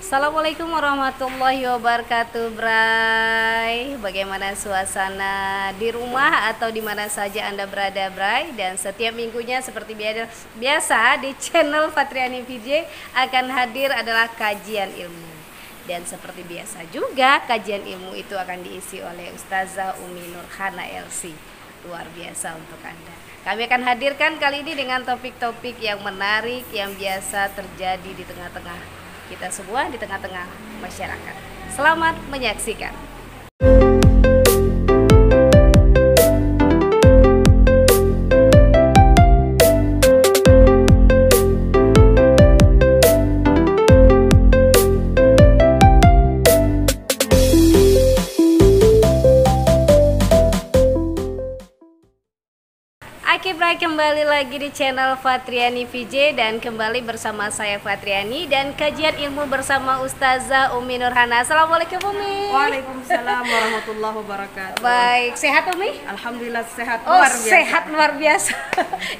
Assalamualaikum warahmatullahi wabarakatuh, Bray. Bagaimana suasana di rumah atau di mana saja Anda berada, Bray? Dan setiap minggunya seperti biasa di channel Fatriani VJ akan hadir adalah kajian ilmu. Dan seperti biasa juga kajian ilmu itu akan diisi oleh Ustazah Umi Nurhana LC. Luar biasa untuk Anda. Kami akan hadirkan kali ini dengan topik-topik yang menarik yang biasa terjadi di tengah-tengah kita semua, di tengah-tengah masyarakat. Selamat menyaksikan. Bray, kembali lagi di channel Fatriani VJ dan kembali bersama saya Fatriani dan kajian ilmu bersama Ustazah Umi Nurhana. Assalamualaikum Umi. Waalaikumsalam warahmatullahi wabarakatuh. Baik, sehat Umi? Alhamdulillah sehat luar biasa. Sehat luar biasa.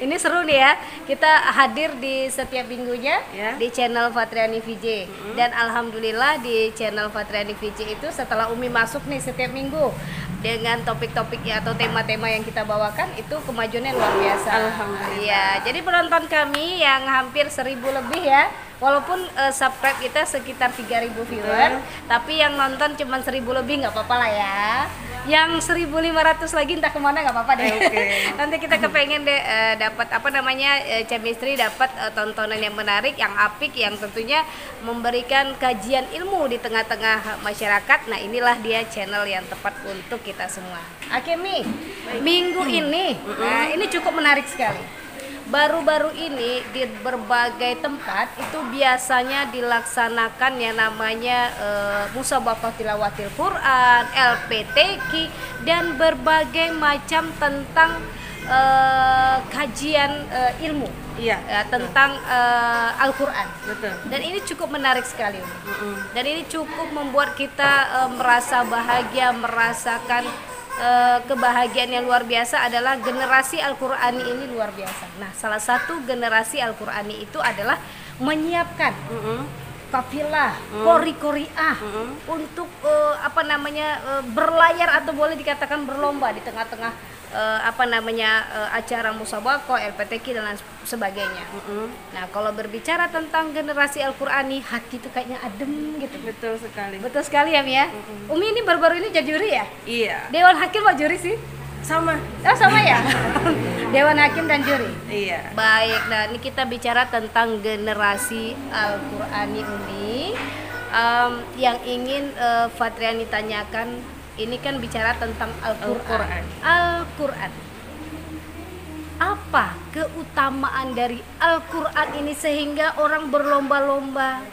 Ini seru nih ya. Kita hadir di setiap minggunya di channel Fatriani VJ. Dan alhamdulillah di channel Fatriani VJ itu setelah Umi masuk nih setiap minggu dengan topik-topik atau tema-tema yang kita bawakan itu kemajuannya luar biasa. Alhamdulillah. Iya, jadi penonton kami yang hampir 1000 lebih ya. Walaupun subscribe kita sekitar 3000 viewer, tapi yang nonton cuma 1000 lebih nggak apa-apa lah ya. Yang 1500 lagi entah kemana nggak apa-apa deh. Nanti kita kepengen deh dapat chemistry, dapat tontonan yang menarik, yang apik, yang tentunya memberikan kajian ilmu di tengah-tengah masyarakat. Nah inilah dia channel yang tepat untuk kita semua. Akemi, minggu ini, nah ini cukup menarik sekali. Baru-baru ini di berbagai tempat itu biasanya dilaksanakan yang namanya musabaqah tilawatil Quran, LPTQ dan berbagai macam tentang kajian ilmu tentang Al-Quran. Dan ini cukup menarik sekali. Dan ini cukup membuat kita merasa bahagia, merasakan kebahagiaan yang luar biasa adalah generasi Al-Qur'ani ini luar biasa. Nah, salah satu generasi Al-Qur'ani itu adalah menyiapkan kafilah, qori-qori'ah untuk berlayar atau boleh dikatakan berlomba di tengah-tengah acara musabaqah, LPTQ dan lain sebagainya. Nah, kalau berbicara tentang generasi Al-Qur'ani, hati itu kayaknya adem gitu. Betul sekali. Betul sekali ya, Mia. Umi ini baru-baru ini jadi juri ya? Iya. Dewan Hakim atau juri sih? Sama. Oh, sama ya? Dewan Hakim dan juri? Iya. Baik, nah ini kita bicara tentang generasi Al-Qur'ani Umi. Yang ingin Fatriani tanyakan, ini kan bicara tentang Al-Quran. Al-Quran. Apa keutamaan dari Al-Quran ini sehingga orang berlomba-lomba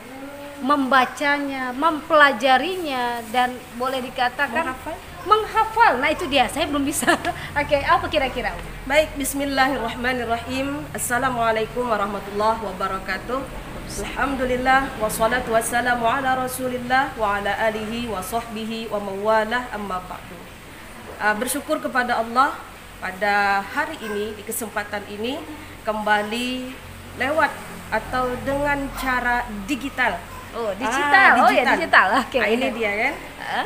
membacanya, mempelajarinya dan boleh dikatakan menghafal. Nah itu dia, saya belum bisa. Oke, apa kira-kira? Baik, bismillahirrahmanirrahim. Assalamualaikum warahmatullahi wabarakatuh. Alhamdulillah wassalatu wassalamu ala rasulillah wa ala alihi wa sahbihi wa mawalah amma ba'du. Bersyukur kepada Allah pada hari ini, di kesempatan ini kembali lewat atau dengan cara digital. Digital. Oke. Nah, ini dia kan.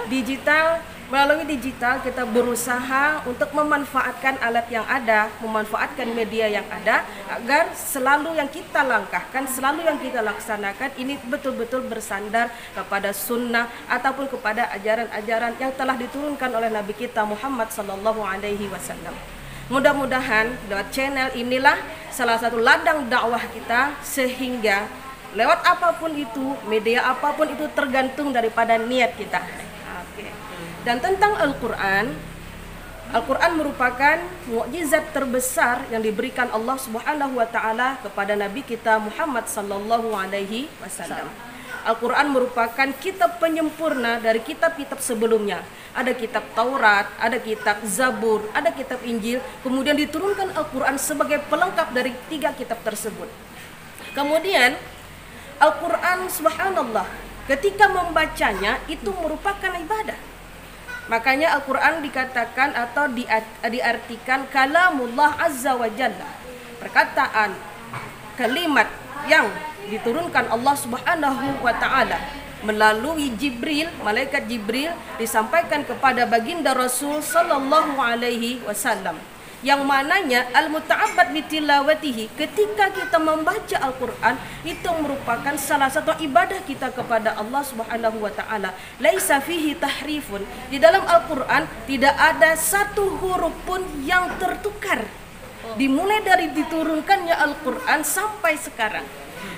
Digital. Melalui digital kita berusaha untuk memanfaatkan alat yang ada, memanfaatkan media yang ada agar selalu yang kita langkahkan, selalu yang kita laksanakan ini betul-betul bersandar kepada sunnah ataupun kepada ajaran-ajaran yang telah diturunkan oleh Nabi kita Muhammad SAW. Mudah-mudahan lewat channel inilah salah satu ladang dakwah kita sehingga lewat apapun itu, media apapun itu tergantung daripada niat kita. Dan tentang Al-Quran, Al-Quran merupakan mukjizat terbesar yang diberikan Allah Subhanahu wa Ta'ala kepada Nabi kita Muhammad Sallallahu Alaihi Wasallam. Al-Quran merupakan kitab penyempurna dari kitab-kitab sebelumnya. Ada kitab Taurat, ada kitab Zabur, ada kitab Injil. Kemudian diturunkan Al-Quran sebagai pelengkap dari 3 kitab tersebut. Kemudian Al-Quran subhanallah, ketika membacanya itu merupakan ibadah. Makanya Al-Quran dikatakan atau diartikan kalamullah azza wa jalla, perkataan kalimat yang diturunkan Allah Subhanahu wa taala melalui Jibril, malaikat Jibril disampaikan kepada baginda Rasul sallallahu alaihi wasallam. Yang mananya al-muta'abbad bitilawatihi, ketika kita membaca Al-Qur'an itu merupakan salah satu ibadah kita kepada Allah Subhanahu wa taala. Laisa fihi tahrifun. Di dalam Al-Qur'an tidak ada satu huruf pun yang tertukar. Dimulai dari diturunkannya Al-Qur'an sampai sekarang.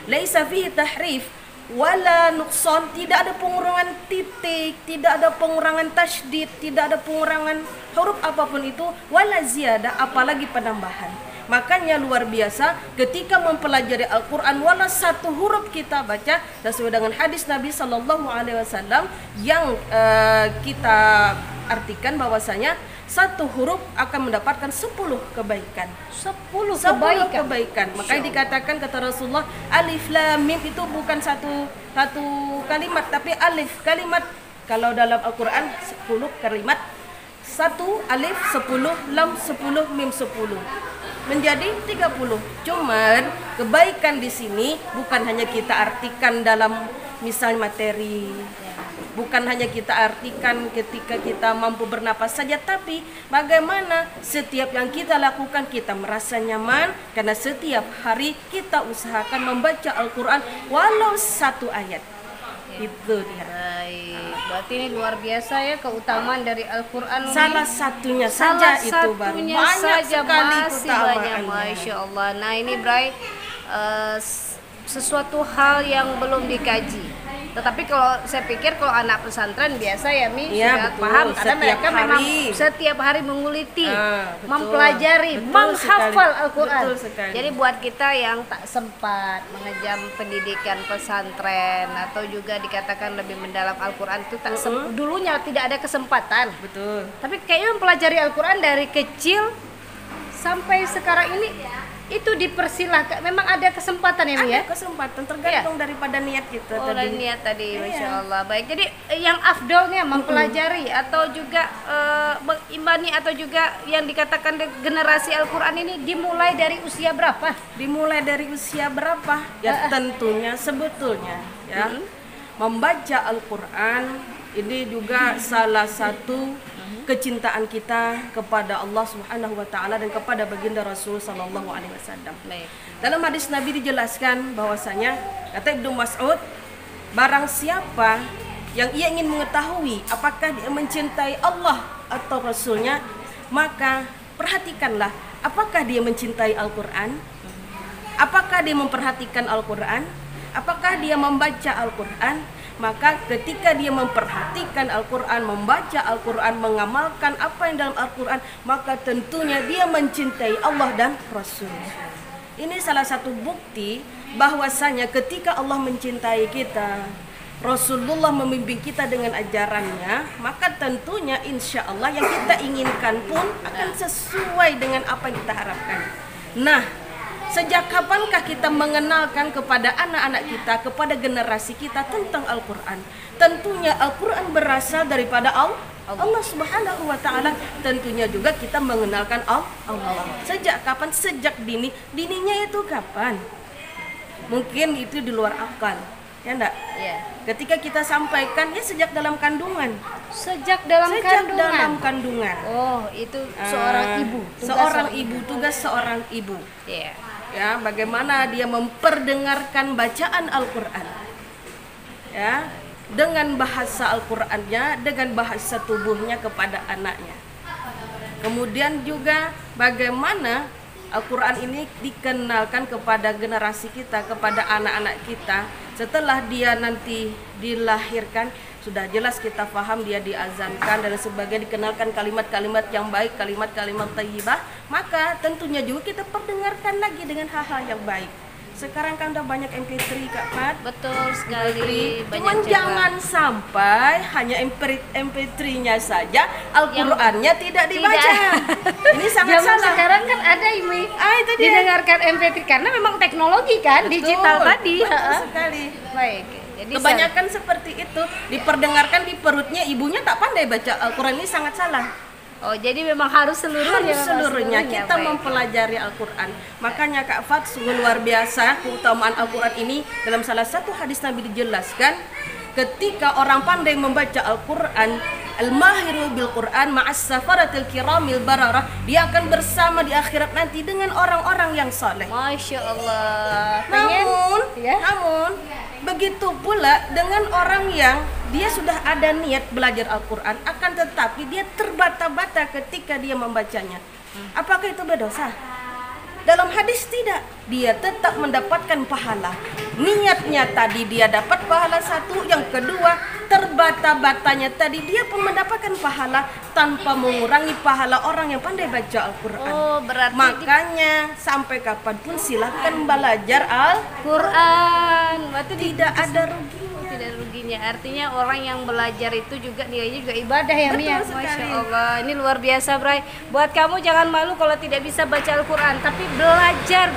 Laisa fihi tahrif wala nuqsan, tidak ada pengurangan titik, tidak ada pengurangan tasydid, tidak ada pengurangan huruf apapun itu, wala ziyadah, apalagi penambahan. Makanya luar biasa ketika mempelajari Al-Qur'an, wala satu huruf kita baca sesuai dengan hadis Nabi sallallahu alaihi wasallam yang kita artikan bahwasanya satu huruf akan mendapatkan 10 kebaikan. 10 kebaikan. Makanya dikatakan kata Rasulullah, alif lam mim itu bukan satu kalimat, tapi alif kalimat. Kalau dalam Al-Qur'an 10 kalimat, 1 alif 10, lam 10, mim 10. Menjadi 30. Cuman kebaikan di sini bukan hanya kita artikan dalam misal materi. Bukan hanya kita artikan ketika kita mampu bernapas saja, tapi bagaimana setiap yang kita lakukan kita merasa nyaman karena setiap hari kita usahakan membaca Al-Qur'an walau satu ayat. Itu dia. Baik, berarti ini luar biasa ya keutamaan dari Al-Qur'an. Salah satunya saja itu baru banyak sekali keutamaannya. Masya Allah. Nah ini Bray, sesuatu hal yang belum dikaji. Tetapi kalau saya pikir kalau anak pesantren biasa ya Mi sudah betul. paham karena mereka memang setiap hari menguliti, mempelajari, menghafal Al-Qur'an. Jadi buat kita yang tak sempat mengenyam pendidikan pesantren atau juga dikatakan lebih mendalam Al-Qur'an itu tak dulunya tidak ada kesempatan. Betul. Tapi kayaknya mempelajari Al-Qur'an dari kecil sampai sekarang ini itu dipersilahkan, memang ada kesempatan ya Mi ya? Ada kesempatan, tergantung daripada niat kita tadi. tadi. Niat tadi, Masya Allah. Baik, jadi yang afdolnya mempelajari atau juga mengimbani atau juga yang dikatakan generasi Al-Qur'an ini dimulai dari usia berapa? Dimulai dari usia berapa? Ya tentunya sebetulnya ya membaca Al-Qur'an ini juga salah satu kecintaan kita kepada Allah Subhanahu wa taala dan kepada baginda Rasul sallallahu alaihi wasallam. Dalam hadis Nabi dijelaskan bahwasanya kata Ibnu Mas'ud, barang siapa yang ia ingin mengetahui apakah dia mencintai Allah atau Rasulnya, maka perhatikanlah apakah dia mencintai Al-Qur'an? Apakah dia memperhatikan Al-Qur'an? Apakah dia membaca Al-Qur'an? Maka ketika dia memperhatikan Al-Qur'an, membaca Al-Qur'an, mengamalkan apa yang dalam Al-Qur'an, maka tentunya dia mencintai Allah dan Rasul. Ini salah satu bukti bahwasanya ketika Allah mencintai kita, Rasulullah membimbing kita dengan ajarannya, maka tentunya insya Allah yang kita inginkan pun akan sesuai dengan apa yang kita harapkan. Nah, sejak kapankah kita mengenalkan kepada anak-anak kita, kepada generasi kita tentang Al-Qur'an? Tentunya Al-Qur'an berasal daripada Allah Subhanahu wa taala. Tentunya juga kita mengenalkan Allah. Sejak kapan? Sejak dini. Dininya itu kapan? Mungkin itu di luar akal. Ya enggak? Iya. Ketika kita sampaikan ya sejak dalam kandungan. Sejak dalam kandungan. Oh, itu seorang ibu. Tugas seorang ibu. Iya. Ya, bagaimana dia memperdengarkan bacaan Al-Qur'an. Ya, dengan bahasa Al-Qur'annya, dengan bahasa tubuhnya kepada anaknya. Kemudian juga bagaimana Al-Qur'an ini dikenalkan kepada generasi kita, kepada anak-anak kita. Setelah dia nanti dilahirkan, sudah jelas kita paham dia diazankan dan sebagainya, dikenalkan kalimat-kalimat yang baik, kalimat-kalimat thayyibah, maka tentunya juga kita perdengarkan lagi dengan hal-hal yang baik. Sekarang kan udah banyak MP3 Kak Pat. Betul sekali. Cuman jangan sampai hanya MP3-nya saja, Al-Qur'annya tidak dibaca. Ini sangat salah. Sekarang kan ada ini didengarkan MP3 karena memang teknologi kan, digital tadi. Betul sekali. Baik. Jadi kebanyakan seperti itu, diperdengarkan di perutnya ibunya tak pandai baca Al-Qur'an, ini sangat salah. Oh, jadi memang harus seluruhnya kita mempelajari Al-Qur'an. Makanya Kak Fat sungguh luar biasa keutamaan Al-Qur'an ini. Dalam salah satu hadis Nabi dijelaskan ketika orang pandai membaca Al-Quran, al-mahiru bil Quran ma'as safaratil kiramil bararah, dia akan bersama di akhirat nanti dengan orang-orang yang saleh. Masya Allah. Namun begitu pula dengan orang yang dia sudah ada niat belajar Al-Quran, akan tetapi dia terbata-bata ketika dia membacanya. Apakah itu berdosa? Dalam hadis tidak, dia tetap mendapatkan pahala. Niatnya tadi dia dapat pahala satu, yang kedua terbata-batanya tadi dia pun mendapatkan pahala tanpa mengurangi pahala orang yang pandai baca Al-Quran. Oh, berarti makanya sampai kapanpun silahkan belajar Al-Quran. Berarti tidak ada rugi. Tidak ruginya. Artinya orang yang belajar itu juga nilainya juga ibadah ya, Mia. Masya Allah, ini luar biasa, Bray. Buat kamu jangan malu kalau tidak bisa baca Al-Quran, tapi belajar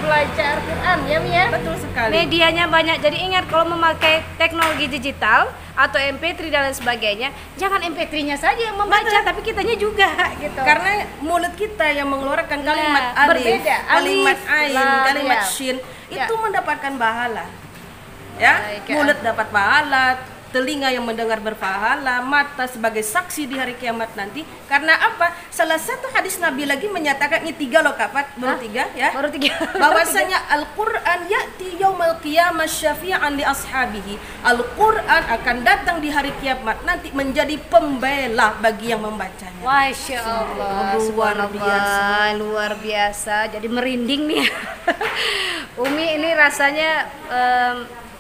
Al-Quran ya, Mia. Betul sekali. Medianya banyak. Jadi ingat, kalau memakai teknologi digital atau MP3 dan lain sebagainya, jangan MP3-nya saja yang membaca, tapi kitanya juga gitu. Karena mulut kita yang mengeluarkan kalimat alif, berbeda. kalimat ain, kalimat ya. shin, Ya. itu mendapatkan pahala. Ya, Baik, mulut dapat pahala, telinga yang mendengar berpahala, mata sebagai saksi di hari kiamat nanti. Karena apa? Salah satu hadis Nabi lagi menyatakan, ini 3 loh kapat, baru 3 ya. Baru 3. Bahwasanya Al-Quran ya'ti yaumal qiyamah syafi'an li ashabihi. Al-Quran akan datang di hari kiamat nanti menjadi pembela bagi yang membacanya. Masya Allah, subhanallah, luar biasa. Jadi merinding nih. Umi ini rasanya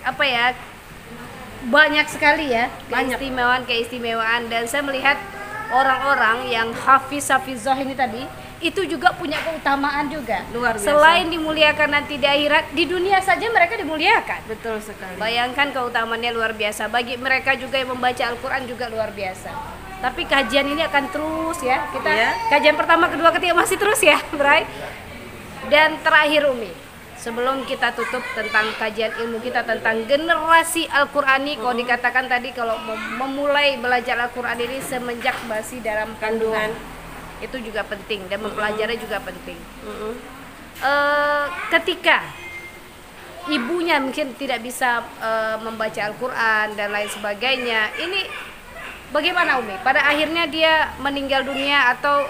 apa ya, banyak sekali ya keistimewaan, dan saya melihat orang-orang yang hafizah ini tadi itu juga punya keutamaan juga. Luar biasa. Selain dimuliakan nanti di akhirat, di dunia saja mereka dimuliakan. Betul sekali. Bayangkan keutamaannya luar biasa. Bagi mereka juga yang membaca Al-Quran juga luar biasa. Tapi kajian ini akan terus ya. Kita kajian pertama, kedua, ketiga masih terus ya, Bray. Dan terakhir Umi, sebelum kita tutup tentang kajian ilmu kita tentang generasi Al-Qurani, kalau dikatakan tadi kalau memulai belajar Al-Quran ini semenjak masih dalam kandungan, itu juga penting, dan mempelajari juga penting. Ketika ibunya mungkin tidak bisa membaca Al-Quran dan lain sebagainya, ini bagaimana Umi? Pada akhirnya dia meninggal dunia atau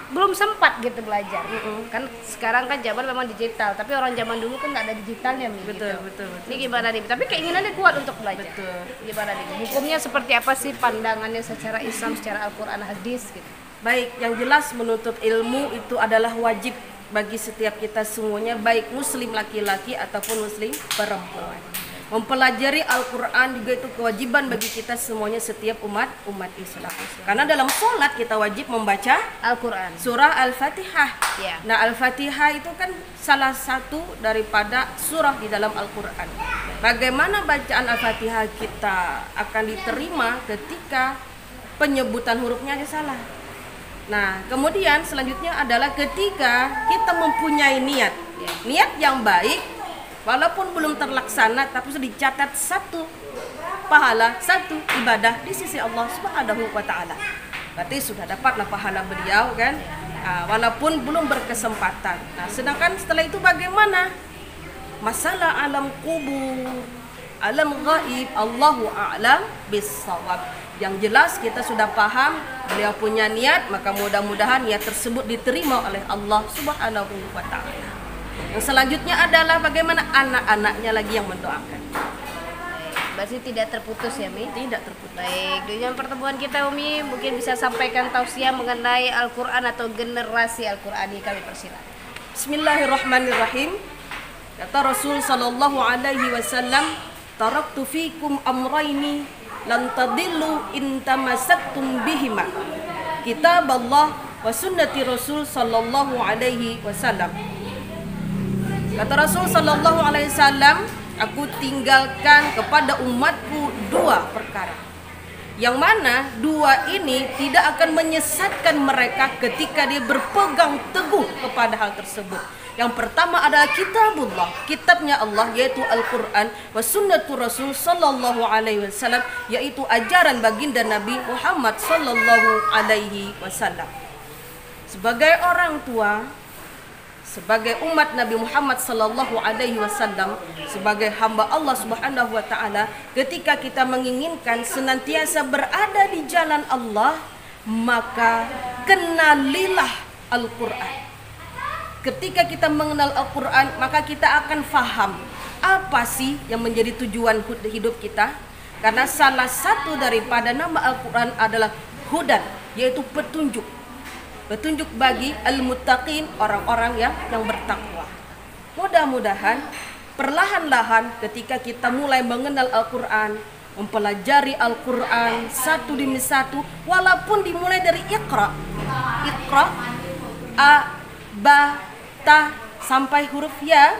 belum sempat gitu belajar. Kan sekarang kan zaman memang digital, tapi orang zaman dulu kan nggak ada digitalnya, Mi. Betul. Ini gimana nih? Tapi keinginannya kuat untuk belajar. Betul. Gimana nih? Hukumnya seperti apa sih pandangannya secara Islam, secara Al-Quran, hadis gitu? Baik, yang jelas menuntut ilmu itu adalah wajib bagi setiap kita semuanya, baik muslim laki-laki ataupun muslim perempuan. Mempelajari Al-Quran juga itu kewajiban bagi kita semuanya, setiap umat Islam. Karena dalam sholat kita wajib membaca Al-Quran, surah Al-Fatihah. Ya. Nah, Al-Fatihah itu kan salah satu daripada surah di dalam Al-Quran. Bagaimana bacaan Al-Fatihah kita akan diterima ketika penyebutan hurufnya aja salah. Nah, kemudian selanjutnya adalah ketika kita mempunyai niat yang baik, walaupun belum terlaksana, tapi sudah dicatat satu pahala, satu ibadah di sisi Allah Subhanahu wa Ta'ala. Berarti sudah dapatlah pahala beliau kan, walaupun belum berkesempatan. Nah, sedangkan setelah itu bagaimana? Masalah alam kubur, alam gaib, Allahu a'lam bis-shawab. Yang jelas kita sudah paham beliau punya niat, maka mudah-mudahan niat tersebut diterima oleh Allah Subhanahu wa Ta'ala. Yang selanjutnya adalah bagaimana anak-anaknya lagi yang mendoakan. Berarti tidak terputus ya, Mi? Tidak terputus. Baik, dengan pertemuan kita Umi mungkin bisa sampaikan tausiah mengenai Al-Quran atau generasi Al-Qurani, kami persilakan. Bismillahirrahmanirrahim. Kata Rasul sallallahu alaihi wasallam, taraktu fikum amraini lan tadillu in tamassaktum bihima. Kitab Allah wa sunnati Rasul sallallahu alaihi wasallam. Kata Rasul sallallahu alaihi wasallam, aku tinggalkan kepada umatku 2 perkara, yang mana 2 ini tidak akan menyesatkan mereka ketika dia berpegang teguh kepada hal tersebut. Yang pertama adalah kitabullah, kitabnya Allah, yaitu Al-Quran, wa sunnatu Rasul sallallahu alaihi wasallam, yaitu ajaran baginda Nabi Muhammad sallallahu alaihi wasallam. Sebagai orang tua, sebagai umat Nabi Muhammad sallallahu alaihi wasallam, sebagai hamba Allah Subhanahu wa taala, ketika kita menginginkan senantiasa berada di jalan Allah, maka kenalilah Al-Qur'an. Ketika kita mengenal Al-Qur'an, maka kita akan faham apa sih yang menjadi tujuan hidup kita. Karena salah satu daripada nama Al-Qur'an adalah hudan, yaitu petunjuk. Petunjuk bagi al-muttaqin, orang-orang yang bertakwa. Mudah-mudahan perlahan-lahan ketika kita mulai mengenal Al-Qur'an, mempelajari Al-Qur'an satu demi satu, walaupun dimulai dari Iqra, A, Ba, Ta sampai huruf Ya,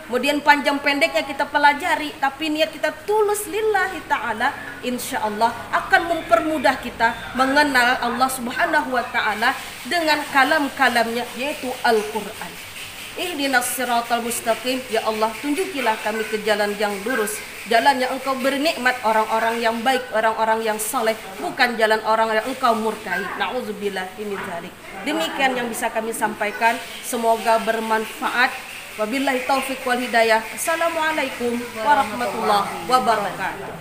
kemudian panjang pendeknya kita pelajari, tapi niat kita tulus lillahi ta'ala, insya Allah akan mempermudah kita mengenal Allah Subhanahu wa ta'ala dengan kalam-kalamnya, yaitu Al-Quran. Ihdinas siratal mustaqim, ya Allah tunjukilah kami ke jalan yang lurus, jalan yang engkau beri nikmat orang-orang yang baik, orang-orang yang saleh, bukan jalan orang yang engkau murkai. Na'udzubillahi min dzalik. Demikian yang bisa kami sampaikan, semoga bermanfaat. Wabillahi taufiq wal hidayah. Assalamualaikum warahmatullahi wabarakatuh.